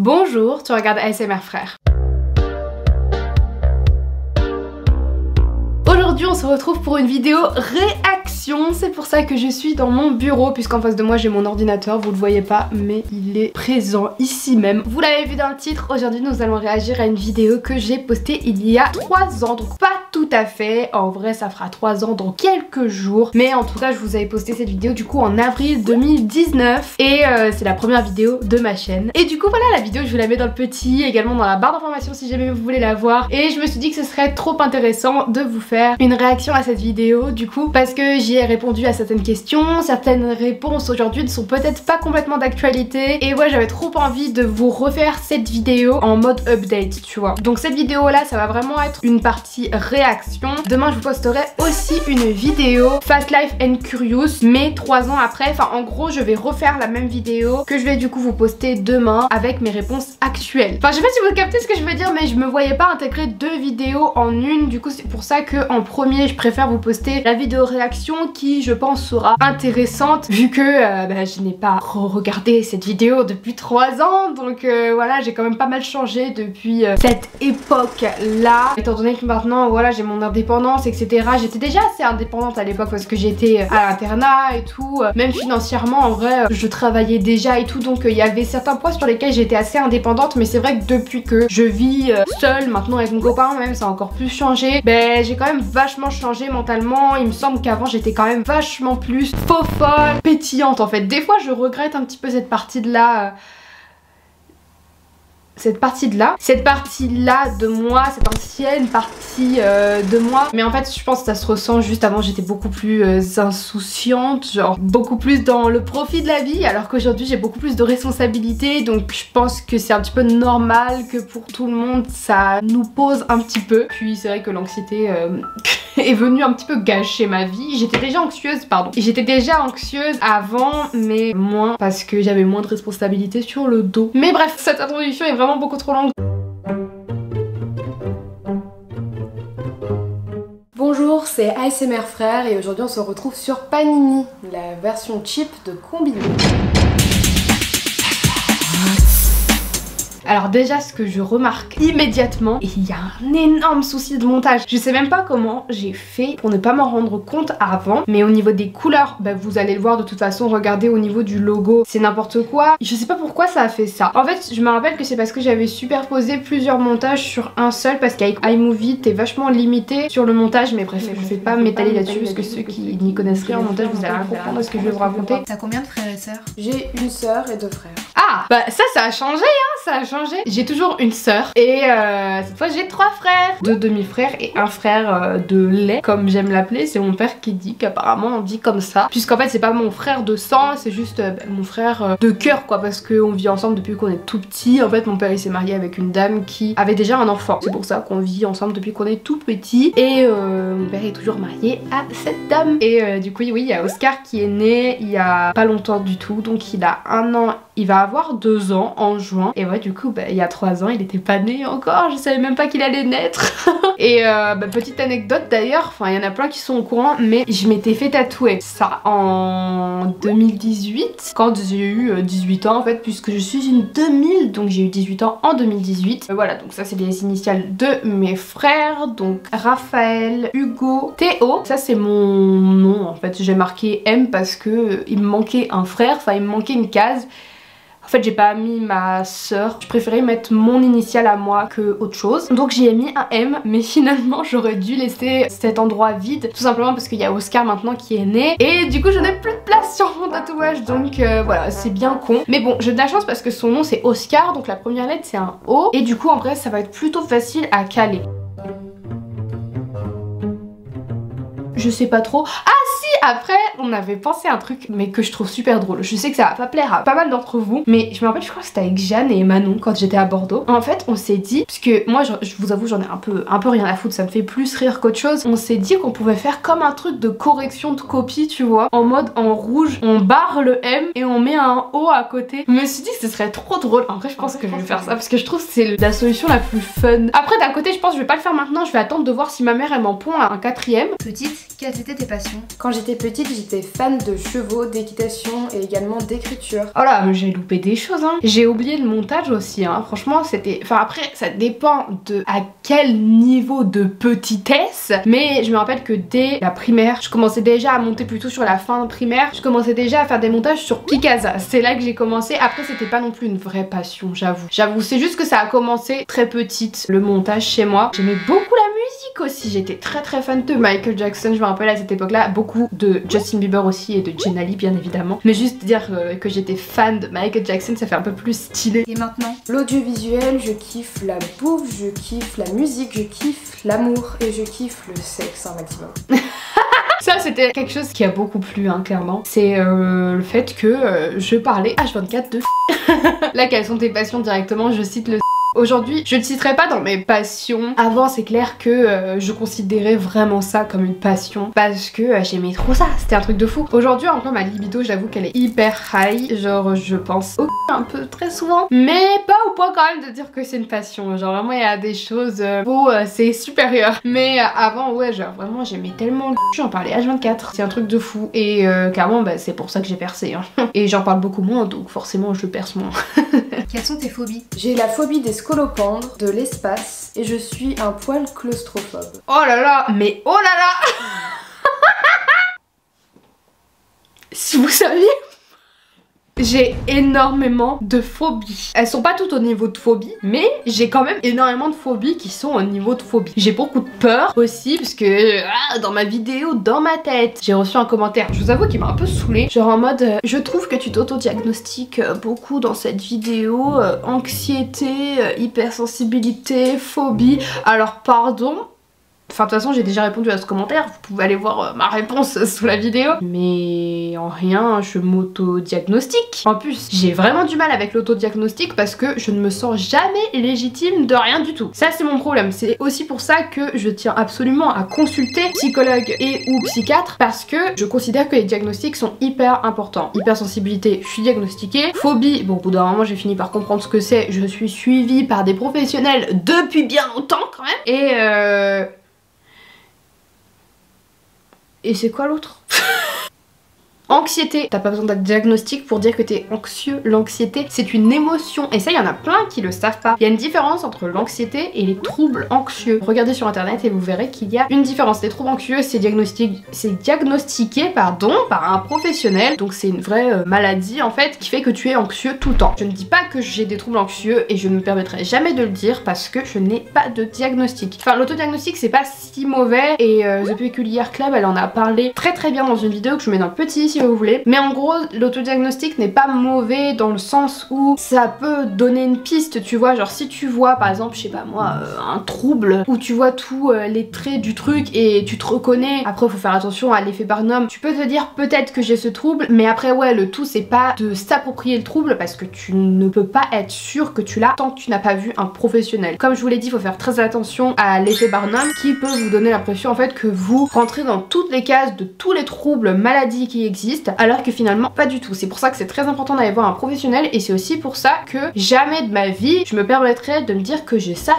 Bonjour, tu regardes ASMR Frère. Aujourd'hui on se retrouve pour une vidéo réaction, c'est pour ça que je suis dans mon bureau puisqu'en face de moi j'ai mon ordinateur, vous le voyez pas mais il est présent ici même. Vous l'avez vu dans le titre, aujourd'hui nous allons réagir à une vidéo que j'ai postée il y a 3 ans, donc pas tout à fait, en vrai ça fera 3 ans dans quelques jours, mais en tout cas je vous avais posté cette vidéo du coup en avril 2019 et c'est la première vidéo de ma chaîne. Et du coup voilà, la vidéo je vous la mets dans le petit, également dans la barre d'informations si jamais vous voulez la voir, et je me suis dit que ce serait trop intéressant de vous faire une réaction à cette vidéo du coup parce que j'y ai répondu à certaines questions, certaines réponses aujourd'hui ne sont peut-être pas complètement d'actualité et ouais j'avais trop envie de vous refaire cette vidéo en mode update tu vois. Donc cette vidéo là ça va vraiment être une partie réaction. Demain je vous posterai aussi une vidéo Fast Life and Curious mais 3 ans après, enfin en gros je vais refaire la même vidéo que je vais du coup vous poster demain avec mes réponses actuelles. Enfin je sais pas si vous captez ce que je veux dire mais je me voyais pas intégrer 2 vidéos en une, du coup c'est pour ça que en premier je préfère vous poster la vidéo réaction qui je pense sera intéressante vu que je n'ai pas regardé cette vidéo depuis 3 ans donc voilà j'ai quand même pas mal changé depuis cette époque là, étant donné que maintenant voilà j'ai mon indépendance etc. J'étais déjà assez indépendante à l'époque parce que j'étais à l'internat et tout, même financièrement en vrai je travaillais déjà et tout, donc il y avait certains points sur lesquels j'étais assez indépendante, mais c'est vrai que depuis que je vis seule maintenant avec mon copain même ça a encore plus changé, j'ai quand même vachement changé mentalement. Il me semble qu'avant j'étais quand même vachement plus folle, pétillante en fait. Des fois je regrette un petit peu cette partie de là cette partie là de moi, cette ancienne partie de moi. Mais en fait je pense que ça se ressent juste avant, j'étais beaucoup plus insouciante, genre beaucoup plus dans le profit de la vie, alors qu'aujourd'hui j'ai beaucoup plus de responsabilités, donc je pense que c'est un petit peu normal que pour tout le monde ça nous pose un petit peu. Puis c'est vrai que l'anxiété est venue un petit peu gâcher ma vie. J'étais déjà anxieuse, avant mais moins parce que j'avais moins de responsabilités sur le dos. Mais bref, cette introduction est vraiment beaucoup trop longue. Bonjour, c'est ASMR Frère et aujourd'hui on se retrouve sur Panini, la version cheap de Combini. Alors déjà ce que je remarque immédiatement, il y a un énorme souci de montage. Je sais même pas comment j'ai fait pour ne pas m'en rendre compte avant, mais au niveau des couleurs, vous allez le voir de toute façon, regardez au niveau du logo, c'est n'importe quoi. Je sais pas pourquoi ça a fait ça. En fait je me rappelle que c'est parce que j'avais superposé plusieurs montages sur un seul, parce qu'avec iMovie t'es vachement limité sur le montage, mais bref je vais pas m'étaler là-dessus parce que ceux qui n'y connaissent rien en montage vous allez rien comprendre de ce que je vais vous raconter. T'as combien de frères et sœurs? J'ai une sœur et 2 frères. Ah ça a changé hein, ça a changé. J'ai toujours une sœur et cette fois j'ai 3 frères, 2 demi-frères et un frère de lait comme j'aime l'appeler. C'est mon père qui dit qu'apparemment on dit comme ça, puisqu'en fait c'est pas mon frère de sang, c'est juste mon frère de cœur quoi, parce qu'on vit ensemble depuis qu'on est tout petit. En fait mon père il s'est marié avec une dame qui avait déjà un enfant, c'est pour ça qu'on vit ensemble depuis qu'on est tout petit, et mon père est toujours marié à cette dame. Et du coup oui il y a Oscar qui est né il y a pas longtemps du tout, donc il a 1 an, il va avoir 2 ans en juin, et ouais du coup il y a 3 ans il était pas né encore, je savais même pas qu'il allait naître. Et petite anecdote d'ailleurs, enfin il y en a plein qui sont au courant, mais je m'étais fait tatouer ça en 2018 quand j'ai eu 18 ans en fait, puisque je suis une 2000, donc j'ai eu 18 ans en 2018. Voilà, donc ça c'est les initiales de mes frères, donc Raphaël, Hugo, Théo. Ça c'est mon nom en fait, j'ai marqué M parce que il me manquait un frère, enfin il me manquait une case. En fait j'ai pas mis ma sœur, je préférais mettre mon initiale à moi que autre chose, donc j'y ai mis un M, mais finalement j'aurais dû laisser cet endroit vide tout simplement parce qu'il y a Oscar maintenant qui est né et du coup je n'ai plus de place sur mon tatouage, donc voilà c'est bien con, mais bon j'ai de la chance parce que son nom c'est Oscar, donc la première lettre c'est un O et du coup en vrai ça va être plutôt facile à caler. Je sais pas trop. Ah si, après on avait pensé à un truc mais que je trouve super drôle. Je sais que ça va pas plaire à pas mal d'entre vous, mais je me rappelle, je crois que c'était avec Jeanne et Manon quand j'étais à Bordeaux. En fait on s'est dit, parce que moi je vous avoue j'en ai un peu rien à foutre, ça me fait plus rire qu'autre chose. On s'est dit qu'on pouvait faire comme un truc de correction de copie tu vois, en mode en rouge on barre le M et on met un O à côté. Je me suis dit que ce serait trop drôle. En vrai je pense que je vais faire ça parce que je trouve que c'est la solution la plus fun. Après d'un côté je pense que je vais pas le faire maintenant, je vais attendre de voir si ma mère elle m'en pond un 4ème. Petite, quelles étaient tes passions? Quand j'étais petite j'étais fan de chevaux, d'équitation et également d'écriture. Oh là, j'ai loupé des choses hein. J'ai oublié le montage aussi hein. Franchement c'était... Enfin après ça dépend de à quel niveau de petitesse. Mais je me rappelle que dès la primaire, je commençais déjà à monter plutôt sur la fin de primaire. Je commençais déjà à faire des montages sur Picasa. C'est là que j'ai commencé. Après c'était pas non plus une vraie passion, j'avoue. J'avoue, c'est juste que ça a commencé très petite, le montage chez moi. J'aimais beaucoup la musique aussi. J'étais très fan de Michael Jackson. Je me rappelle à cette époque-là, beaucoup de Justin Bieber aussi et de Jenna Lee bien évidemment. Mais juste dire que j'étais fan de Michael Jackson, ça fait un peu plus stylé. Et maintenant, l'audiovisuel, je kiffe la bouffe, je kiffe la musique, je kiffe l'amour et je kiffe le sexe un maximum. Ça c'était quelque chose qui a beaucoup plu hein, clairement. C'est le fait que je parlais H24 de Là quelles sont tes passions directement, je cite le Aujourd'hui, je ne citerai pas dans mes passions. Avant, c'est clair que je considérais vraiment ça comme une passion parce que j'aimais trop ça, c'était un truc de fou. Aujourd'hui, encore ma libido, j'avoue qu'elle est hyper high. Genre, je pense au un peu très souvent, mais pas au point quand même de dire que c'est une passion. Genre, vraiment, il y a des choses où c'est supérieur. Mais avant, ouais, genre, vraiment, j'aimais tellement le j'en parlais H24. C'est un truc de fou. Et clairement, bah, c'est pour ça que j'ai percé. Hein. Et j'en parle beaucoup moins, donc forcément, je perce moins. Quelles sont tes phobies? J'ai la phobie des scolopendres, de l'espace et je suis un poil claustrophobe. Oh là là, mais oh là là. Si vous saviez, j'ai énormément de phobies. Elles sont pas toutes au niveau de phobie, mais j'ai quand même énormément de phobies qui sont au niveau de phobie. J'ai beaucoup de peur aussi, parce que dans ma vidéo, dans ma tête, j'ai reçu un commentaire, je vous avoue qu'il m'a un peu saoulée. Genre en mode, je trouve que tu t'auto-diagnostiques beaucoup dans cette vidéo, anxiété, hypersensibilité, phobie. Alors pardon. Enfin de toute façon j'ai déjà répondu à ce commentaire, vous pouvez aller voir ma réponse sous la vidéo. Mais en rien je m'auto-diagnostique. En plus j'ai vraiment du mal avec l'auto-diagnostic parce que je ne me sens jamais légitime de rien du tout. Ça c'est mon problème, c'est aussi pour ça que je tiens absolument à consulter psychologue et ou psychiatre parce que je considère que les diagnostics sont hyper importants. Hypersensibilité, je suis diagnostiquée. Phobie, bon au bout d'un moment j'ai fini par comprendre ce que c'est, je suis suivie par des professionnels depuis bien longtemps quand même. Et c'est quoi l'autre? Anxiété, t'as pas besoin d'un diagnostic pour dire que t'es anxieux. L'anxiété, c'est une émotion. Et ça, il y en a plein qui le savent pas. Il y a une différence entre l'anxiété et les troubles anxieux. Regardez sur internet et vous verrez qu'il y a une différence. Les troubles anxieux, c'est diagnostiqué par un professionnel. Donc c'est une vraie maladie en fait qui fait que tu es anxieux tout le temps. Je ne dis pas que j'ai des troubles anxieux et je ne me permettrai jamais de le dire parce que je n'ai pas de diagnostic. Enfin, l'autodiagnostic, c'est pas si mauvais et The Peculiar Club, elle en a parlé très bien dans une vidéo que je mets dans le petit si vous voulez. Mais en gros, l'autodiagnostic n'est pas mauvais dans le sens où ça peut donner une piste, tu vois. Genre si tu vois par exemple, je sais pas moi, un trouble où tu vois tous les traits du truc et tu te reconnais. Après faut faire attention à l'effet Barnum. Tu peux te dire peut-être que j'ai ce trouble, mais après ouais, le tout c'est pas de s'approprier le trouble parce que tu ne peux pas être sûr que tu l'as tant que tu n'as pas vu un professionnel. Comme je vous l'ai dit, il faut faire très attention à l'effet Barnum qui peut vous donner l'impression en fait que vous rentrez dans toutes les cases de tous les troubles, maladies qui existent, alors que finalement pas du tout. C'est pour ça que c'est très important d'aller voir un professionnel et c'est aussi pour ça que jamais de ma vie je me permettrais de me dire que j'ai ça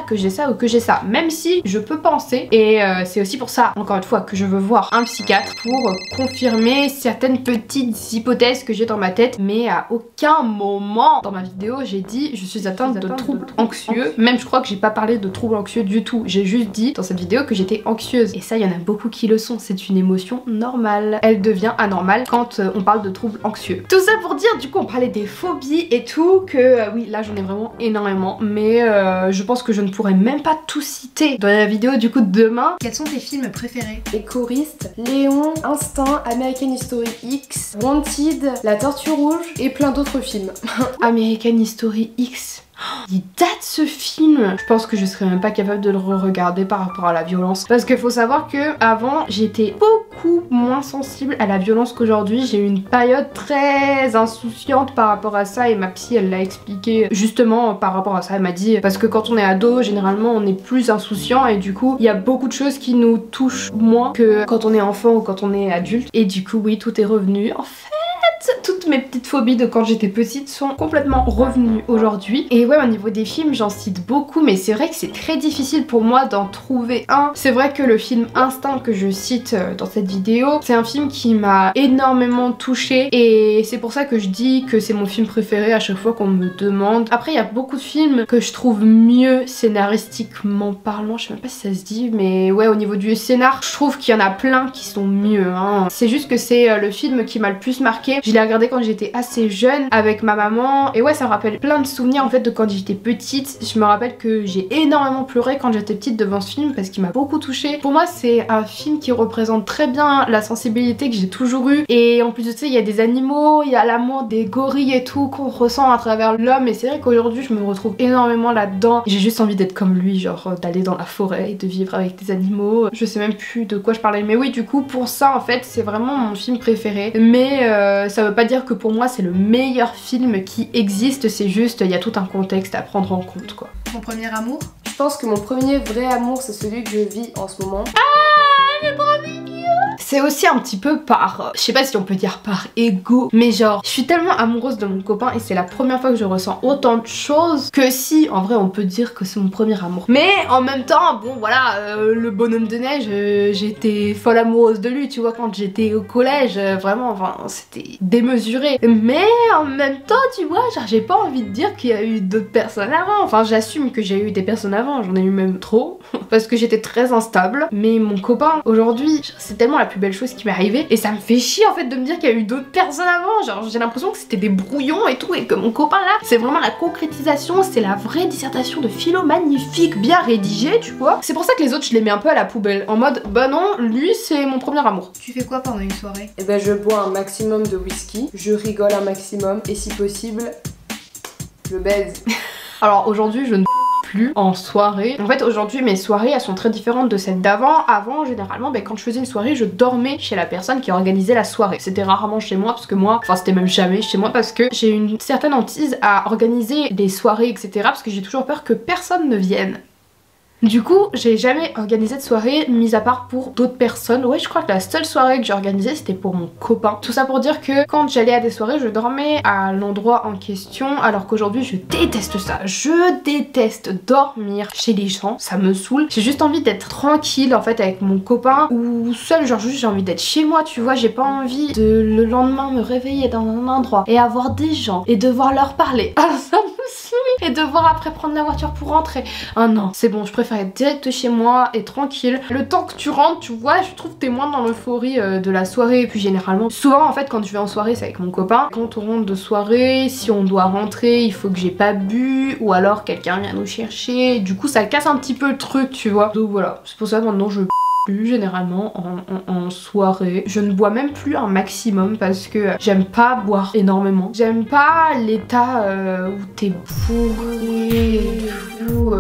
ou que j'ai ça, même si je peux penser. Et c'est aussi pour ça, encore une fois, que je veux voir un psychiatre pour confirmer certaines petites hypothèses que j'ai dans ma tête. Mais à aucun moment dans ma vidéo j'ai dit je suis atteinte de troubles anxieux. Même je crois que j'ai pas parlé de troubles anxieux du tout. J'ai juste dit dans cette vidéo que j'étais anxieuse. Et ça, il y en a beaucoup qui le sont. C'est une émotion normale. Elle devient anormale quand on parle de troubles anxieux. Tout ça pour dire, du coup on parlait des phobies et tout, que oui là j'en ai vraiment énormément, mais je pense que je ne pourrais même pas tout citer dans la vidéo du coup de demain. Quels sont tes films préférés? Les choristes, Léon, Instinct, American History X, Wanted, La Tortue Rouge et plein d'autres films. American History X, il date ce film. Je pense que je serais même pas capable de le re-regarder par rapport à la violence. Parce qu'il faut savoir que avant j'étais beaucoup moins sensible à la violence qu'aujourd'hui. J'ai eu une période très insouciante par rapport à ça et ma psy elle l'a expliqué justement par rapport à ça. Elle m'a dit parce que quand on est ado généralement on est plus insouciant et du coup il y a beaucoup de choses qui nous touchent moins que quand on est enfant ou quand on est adulte. Et du coup oui, tout est revenu. En fait fait, toutes mes petites phobies de quand j'étais petite sont complètement revenues aujourd'hui. Et ouais, au niveau des films, j'en cite beaucoup, mais c'est vrai que c'est très difficile pour moi d'en trouver un. C'est vrai que le film Instinct que je cite dans cette vidéo, c'est un film qui m'a énormément touchée et c'est pour ça que je dis que c'est mon film préféré à chaque fois qu'on me demande. Après, il y a beaucoup de films que je trouve mieux scénaristiquement parlant, je sais même pas si ça se dit, mais ouais, au niveau du scénar, je trouve qu'il y en a plein qui sont mieux, hein. C'est juste que c'est le film qui m'a le plus marqué. Je l'ai regardé quand j'étais assez jeune avec ma maman et ouais, ça me rappelle plein de souvenirs en fait de quand j'étais petite. Je me rappelle que j'ai énormément pleuré quand j'étais petite devant ce film parce qu'il m'a beaucoup touchée. Pour moi, c'est un film qui représente très bien la sensibilité que j'ai toujours eue et en plus de ça, il y a des animaux, il y a l'amour des gorilles et tout qu'on ressent à travers l'homme et c'est vrai qu'aujourd'hui je me retrouve énormément là-dedans. J'ai juste envie d'être comme lui, genre d'aller dans la forêt et de vivre avec des animaux. Je sais même plus de quoi je parlais, mais oui, du coup pour ça en fait c'est vraiment mon film préféré, mais ça veut pas dire que pour moi c'est le meilleur film qui existe, c'est juste il y a tout un contexte à prendre en compte quoi. Ton premier amour? Je pense que mon premier vrai amour, c'est celui que je vis en ce moment. C'est aussi un petit peu par, je sais pas si on peut dire par ego, mais genre je suis tellement amoureuse de mon copain et c'est la première fois que je ressens autant de choses que si en vrai on peut dire que c'est mon premier amour. Mais en même temps, bon voilà, le bonhomme de neige, j'étais folle amoureuse de lui, tu vois, quand j'étais au collège, vraiment, enfin c'était démesuré. Mais en même temps, tu vois, genre j'ai pas envie de dire qu'il y a eu d'autres personnes avant, enfin j'assume que j'ai eu des personnes avant, j'en ai eu même trop, parce que j'étais très instable. Mais mon copain aujourd'hui, c'est tellement la plus belle chose qui m'est arrivée et ça me fait chier en fait de me dire qu'il y a eu d'autres personnes avant, genre j'ai l'impression que c'était des brouillons et tout et que mon copain là c'est vraiment la concrétisation, c'est la vraie dissertation de philo magnifique, bien rédigée, tu vois. C'est pour ça que les autres je les mets un peu à la poubelle en mode bah non, lui c'est mon premier amour. Tu fais quoi pendant une soirée? Et ben je bois un maximum de whisky, je rigole un maximum et si possible, je baise. Alors aujourd'hui je ne plus en soirée. En fait aujourd'hui mes soirées elles sont très différentes de celles d'avant. Avant généralement quand je faisais une soirée je dormais chez la personne qui organisait la soirée. C'était rarement chez moi parce que moi, enfin c'était même jamais chez moi parce que j'ai une certaine hantise à organiser des soirées etc. parce que j'ai toujours peur que personne ne vienne. Du coup, j'ai jamais organisé de soirée, mis à part pour d'autres personnes. Ouais, je crois que la seule soirée que j'ai organisée, c'était pour mon copain. Tout ça pour dire que quand j'allais à des soirées, je dormais à l'endroit en question, alors qu'aujourd'hui, je déteste ça. Je déteste dormir chez les gens, ça me saoule. J'ai juste envie d'être tranquille, en fait, avec mon copain, ou seule, genre juste j'ai envie d'être chez moi, tu vois. J'ai pas envie de, le lendemain, me réveiller dans un endroit et avoir des gens et devoir leur parler. Ah, ça me saoule. Et devoir après prendre la voiture pour rentrer. Ah non, c'est bon, je préfère être direct chez moi et tranquille. Le temps que tu rentres, tu vois, je trouve que t'es moins dans l'euphorie de la soirée. Et puis généralement, souvent en fait quand je vais en soirée c'est avec mon copain. Quand on rentre de soirée, si on doit rentrer, il faut que j'ai pas bu ou alors quelqu'un vient nous chercher. Du coup ça casse un petit peu le truc, tu vois. Donc voilà, c'est pour ça que maintenant je plus généralement en soirée. Je ne bois même plus un maximum parce que j'aime pas boire énormément. J'aime pas l'état où t'es bourré et tout.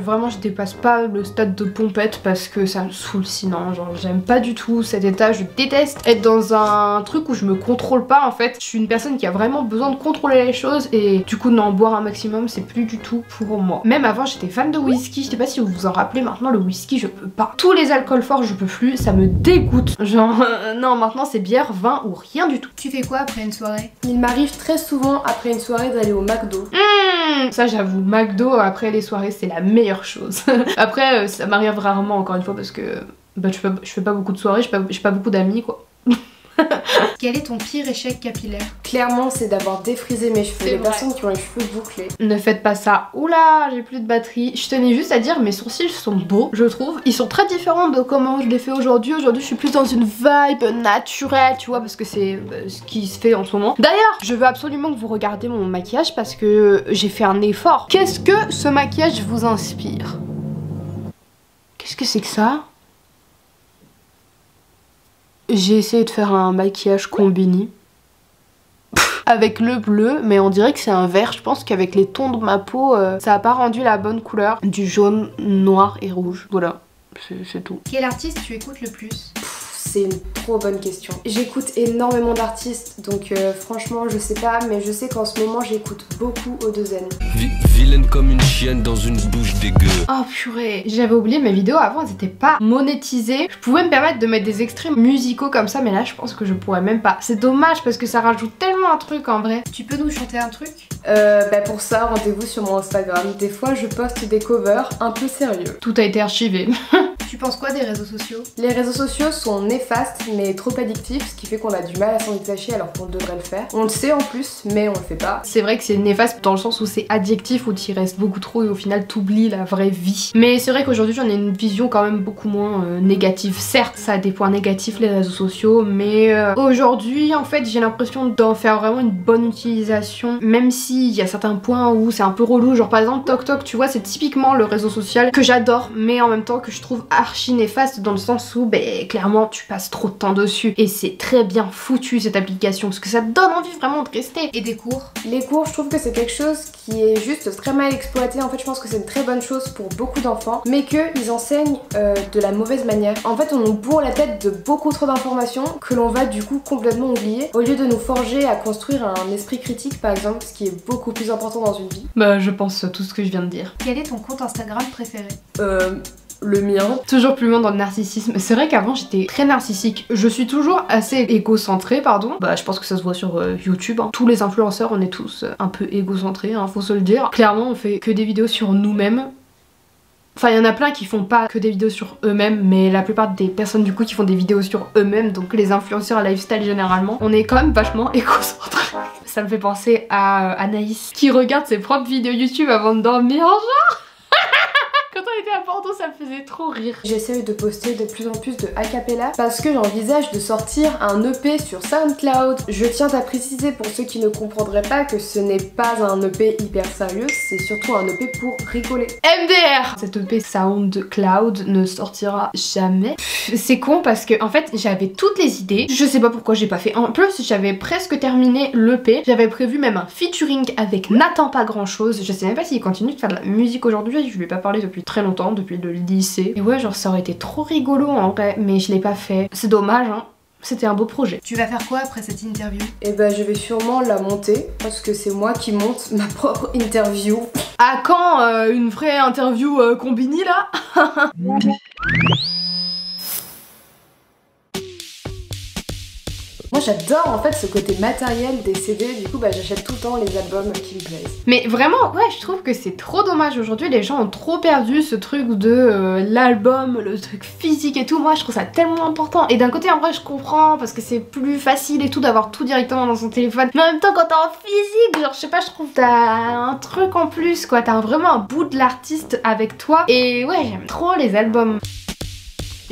Vraiment je dépasse pas le stade de pompette parce que ça me saoule sinon. Genre j'aime pas du tout cet état. Je déteste être dans un truc où je me contrôle pas en fait. Je suis une personne qui a vraiment besoin de contrôler les choses et du coup non, boire un maximum c'est plus du tout pour moi. Même avant j'étais fan de whisky. Je sais pas si vous vous en rappelez, maintenant le whisky je peux pas. Tous les alcools fort je peux plus, ça me dégoûte. Genre non, maintenant c'est bière, vin ou rien du tout. Tu fais quoi après une soirée? Il m'arrive très souvent après une soirée d'aller au McDo. Ça j'avoue, McDo après les soirées c'est la meilleure chose. Après ça m'arrive rarement encore une fois parce que bah, je fais pas beaucoup de soirées, j'ai pas beaucoup d'amis quoi. Quel est ton pire échec capillaire? Clairement, c'est d'avoir défrisé mes cheveux. Les personnes qui ont les cheveux bouclés. Ne faites pas ça. Oula, j'ai plus de batterie. Je tenais juste à dire, mes sourcils sont beaux, je trouve. Ils sont très différents de comment je les fais aujourd'hui. Aujourd'hui, je suis plus dans une vibe naturelle, tu vois, parce que c'est ce qui se fait en ce moment. D'ailleurs, je veux absolument que vous regardiez mon maquillage parce que j'ai fait un effort. Qu'est-ce que ce maquillage vous inspire? Qu'est-ce que c'est que ça? J'ai essayé de faire un maquillage combini avec le bleu, mais on dirait que c'est un vert. Je pense qu'avec les tons de ma peau, ça a pas rendu la bonne couleur. Du jaune, noir et rouge. Voilà, c'est tout. Quel artiste tu écoutes le plus? C'est une trop bonne question. J'écoute énormément d'artistes, donc franchement je sais pas, mais je sais qu'en ce moment j'écoute beaucoup O2N. Vilaine comme une chienne dans une bouche dégueu. Oh purée, j'avais oublié mes vidéos avant, elles étaient pas monétisées. Je pouvais me permettre de mettre des extraits musicaux comme ça, mais là je pense que je pourrais même pas. C'est dommage parce que ça rajoute tellement un truc en vrai. Tu peux nous chanter un truc? Pour ça, rendez-vous sur mon Instagram. Des fois je poste des covers un peu sérieux. Tout a été archivé. Tu penses quoi des réseaux sociaux? Les réseaux sociaux sont néfastes mais trop addictifs, ce qui fait qu'on a du mal à s'en détacher alors qu'on devrait le faire. On le sait en plus, mais on le fait pas. C'est vrai que c'est néfaste dans le sens où c'est addictif, où t'y restes beaucoup trop et au final t'oublies la vraie vie. Mais c'est vrai qu'aujourd'hui j'en ai une vision quand même beaucoup moins négative. Certes, ça a des points négatifs les réseaux sociaux, mais aujourd'hui en fait j'ai l'impression d'en faire vraiment une bonne utilisation, même s'il y a certains points où c'est un peu relou, genre par exemple TokTok, tu vois, c'est typiquement le réseau social que j'adore, mais en même temps que je trouve archi néfaste dans le sens où clairement tu passes trop de temps dessus et c'est très bien foutu cette application parce que ça te donne envie vraiment de rester. Et des cours? Les cours, je trouve que c'est quelque chose qui est juste très mal exploité. En fait je pense que c'est une très bonne chose pour beaucoup d'enfants, mais qu'ils enseignent de la mauvaise manière. En fait on nous bourre la tête de beaucoup trop d'informations que l'on va du coup complètement oublier, au lieu de nous forger à construire un esprit critique par exemple, ce qui est beaucoup plus important dans une vie. Bah je pense tout ce que je viens de dire. Quel est ton compte Instagram préféré? Le mien. Toujours plus loin dans le narcissisme. C'est vrai qu'avant j'étais très narcissique. Je suis toujours assez égocentrée, pardon. Bah je pense que ça se voit sur YouTube. Hein. Tous les influenceurs, on est tous un peu égocentrés, hein, faut se le dire. Clairement on fait que des vidéos sur nous-mêmes. Enfin il y en a plein qui font pas que des vidéos sur eux-mêmes, mais la plupart des personnes du coup qui font des vidéos sur eux-mêmes, donc les influenceurs lifestyle généralement, on est quand même vachement égocentrés. Ça me fait penser à Anaïs qui regarde ses propres vidéos YouTube avant de dormir, genre. Quand on était à Bordeaux, ça me faisait trop rire. J'essaie de poster de plus en plus de acapella parce que j'envisage de sortir un EP sur SoundCloud. Je tiens à préciser pour ceux qui ne comprendraient pas que ce n'est pas un EP hyper sérieux, c'est surtout un EP pour rigoler. MDR! Cet EP SoundCloud ne sortira jamais. C'est con parce que en fait j'avais toutes les idées. Je sais pas pourquoi j'ai pas fait. En plus j'avais presque terminé l'EP. J'avais prévu même un featuring avec Nathan Pas Grand Chose. Je sais même pas s'il continue de faire de la musique aujourd'hui. Je lui ai pas parlé depuis très longtemps, depuis le lycée. Et ouais, genre ça aurait été trop rigolo en vrai, mais je l'ai pas fait. C'est dommage, hein. C'était un beau projet. Tu vas faire quoi après cette interview? Et bah je vais sûrement la monter parce que c'est moi qui monte ma propre interview. À quand une vraie interview combinée là? Moi j'adore en fait ce côté matériel des CD, du coup bah j'achète tout le temps les albums qui me plaisent. Mais vraiment, ouais, je trouve que c'est trop dommage. Aujourd'hui les gens ont trop perdu ce truc de l'album, le truc physique et tout. Moi je trouve ça tellement important. Et d'un côté en vrai je comprends parce que c'est plus facile et tout d'avoir tout directement dans son téléphone. Mais en même temps quand t'es en physique, genre je sais pas, je trouve t'as un truc en plus quoi. T'as vraiment un bout de l'artiste avec toi. Et ouais, j'aime trop les albums.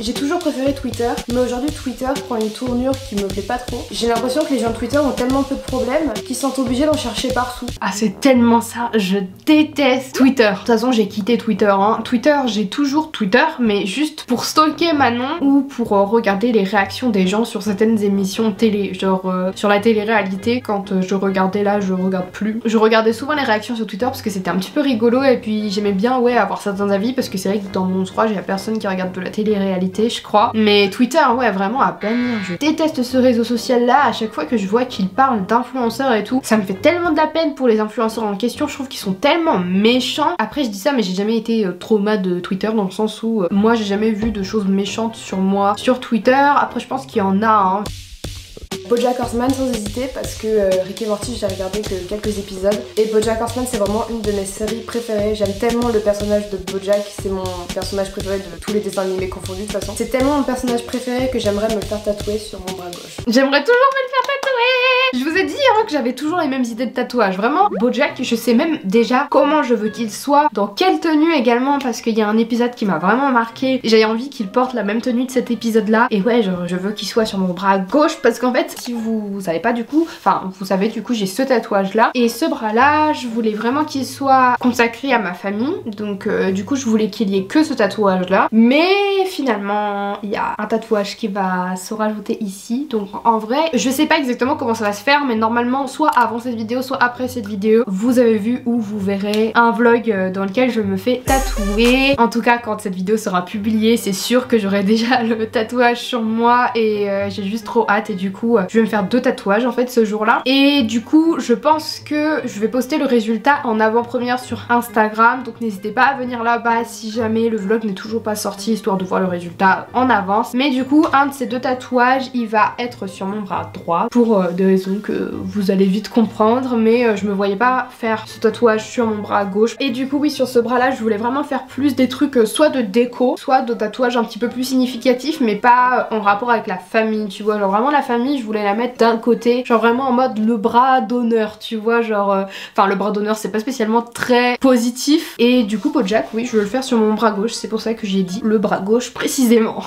J'ai toujours préféré Twitter, mais aujourd'hui Twitter prend une tournure qui me plaît pas trop. J'ai l'impression que les gens de Twitter ont tellement peu de problèmes qu'ils sont obligés d'en chercher partout. Ah c'est tellement ça, je déteste Twitter. De toute façon j'ai quitté Twitter, hein. Twitter, j'ai toujours Twitter, mais juste pour stalker Manon ou pour regarder les réactions des gens sur certaines émissions télé. Genre sur la télé-réalité, quand je regardais là, je regarde plus. Je regardais souvent les réactions sur Twitter parce que c'était un petit peu rigolo et puis j'aimais bien ouais avoir certains avis parce que c'est vrai que dans mon entourage il y a personne qui regarde de la télé-réalité, je crois. Mais Twitter, ouais, vraiment à bannir. Je déteste ce réseau social là. À chaque fois que je vois qu'ils parlent d'influenceurs et tout, ça me fait tellement de la peine pour les influenceurs en question. Je trouve qu'ils sont tellement méchants. Après, je dis ça, mais j'ai jamais été trauma de Twitter dans le sens où moi, j'ai jamais vu de choses méchantes sur moi sur Twitter. Après, je pense qu'il y en a, hein. BoJack Horseman sans hésiter parce que Rick et Morty j'ai regardé que quelques épisodes et BoJack Horseman c'est vraiment une de mes séries préférées. J'aime tellement le personnage de BoJack, c'est mon personnage préféré de tous les dessins animés confondus de toute façon. C'est tellement mon personnage préféré que j'aimerais me le faire tatouer sur mon bras gauche. J'aimerais toujours me le faire tatouer. Je vous ai dit hein, que j'avais toujours les mêmes idées de tatouage. Vraiment, BoJack, je sais même déjà comment je veux qu'il soit, dans quelle tenue également parce qu'il y a un épisode qui m'a vraiment marqué. J'avais envie qu'il porte la même tenue de cet épisode là et ouais, je veux qu'il soit sur mon bras gauche parce qu'en fait si vous savez pas du coup, enfin vous savez du coup j'ai ce tatouage là et ce bras là je voulais vraiment qu'il soit consacré à ma famille donc du coup je voulais qu'il y ait que ce tatouage là mais finalement il y a un tatouage qui va se rajouter ici donc en vrai je sais pas exactement comment ça va se se faire, mais normalement soit avant cette vidéo soit après cette vidéo vous avez vu ou vous verrez un vlog dans lequel je me fais tatouer. En tout cas quand cette vidéo sera publiée c'est sûr que j'aurai déjà le tatouage sur moi et j'ai juste trop hâte et du coup je vais me faire 2 tatouages en fait ce jour là et du coup je pense que je vais poster le résultat en avant-première sur Instagram, donc n'hésitez pas à venir là-bas si jamais le vlog n'est toujours pas sorti, histoire de voir le résultat en avance. Mais du coup un de ces 2 tatouages il va être sur mon bras droit pour des raisons que vous allez vite comprendre, mais je me voyais pas faire ce tatouage sur mon bras gauche. Et du coup oui, sur ce bras là je voulais vraiment faire plus des trucs soit de déco, soit de tatouages un petit peu plus significatifs, mais pas en rapport avec la famille, tu vois, genre vraiment la famille je voulais la mettre d'un côté, genre vraiment en mode le bras d'honneur, tu vois, genre enfin le bras d'honneur c'est pas spécialement très positif, et du coup Bojack oui je veux le faire sur mon bras gauche, c'est pour ça que j'ai dit le bras gauche précisément.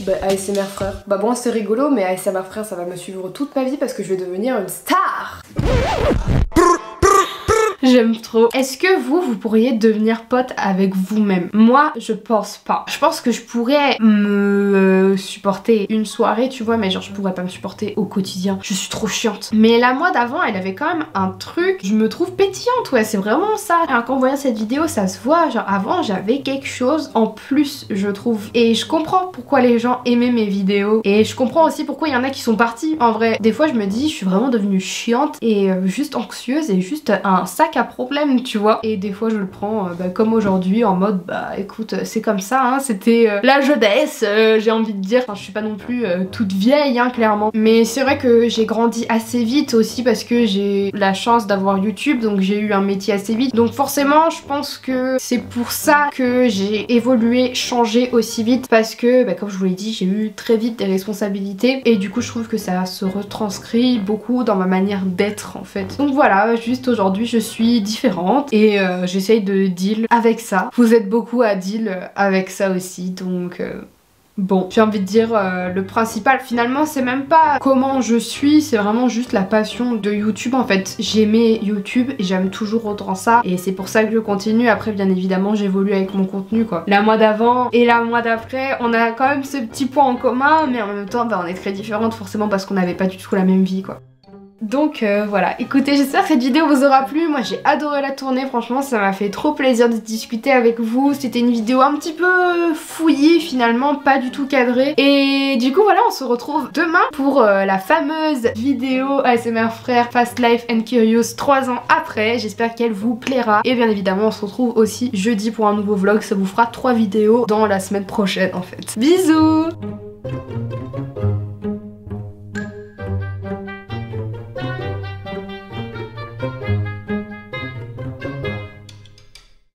Bah ASMR frère. Bah bon c'est rigolo mais ASMR frère ça va me suivre toute ma vie parce que je vais devenir une star. J'aime trop. Est-ce que vous pourriez devenir pote avec vous-même? Moi, je pense pas. Je pense que je pourrais me supporter une soirée, tu vois, mais genre je pourrais pas me supporter au quotidien. Je suis trop chiante. Mais la moi d'avant, elle avait quand même un truc, je me trouve pétillante, ouais, c'est vraiment ça. Alors qu'en voyant cette vidéo, ça se voit, genre avant j'avais quelque chose en plus, je trouve. Et je comprends pourquoi les gens aimaient mes vidéos. Et je comprends aussi pourquoi il y en a qui sont partis. En vrai, des fois je me dis, je suis vraiment devenue chiante et juste anxieuse et juste un sac à problème, tu vois. Et des fois je le prends comme aujourd'hui en mode bah écoute c'est comme ça hein, c'était la jeunesse, j'ai envie de dire. Enfin je suis pas non plus toute vieille hein, clairement, mais c'est vrai que j'ai grandi assez vite aussi parce que j'ai la chance d'avoir YouTube, donc j'ai eu un métier assez vite, donc forcément je pense que c'est pour ça que j'ai évolué, changé aussi vite, parce que comme je vous l'ai dit j'ai eu très vite des responsabilités et du coup je trouve que ça se retranscrit beaucoup dans ma manière d'être en fait. Donc voilà, juste aujourd'hui je suis différente et j'essaye de deal avec ça. Vous êtes beaucoup à deal avec ça aussi, donc bon, j'ai envie de dire le principal finalement c'est même pas comment je suis, c'est vraiment juste la passion de YouTube en fait. J'aimais YouTube et j'aime toujours autant ça et c'est pour ça que je continue. Après bien évidemment j'évolue avec mon contenu quoi. La mois d'avant et la mois d'après on a quand même ce petit point en commun, mais en même temps on est très différentes forcément parce qu'on n'avait pas du tout la même vie quoi. Donc voilà, écoutez, j'espère que cette vidéo vous aura plu. Moi j'ai adoré la tourner, franchement ça m'a fait trop plaisir de discuter avec vous. C'était une vidéo un petit peu fouillée finalement, pas du tout cadrée. Et du coup voilà, on se retrouve demain pour la fameuse vidéo ASMR Frère Fast Life and Curious 3 ans après. J'espère qu'elle vous plaira. Et bien évidemment on se retrouve aussi jeudi pour un nouveau vlog. Ça vous fera 3 vidéos dans la semaine prochaine en fait. Bisous!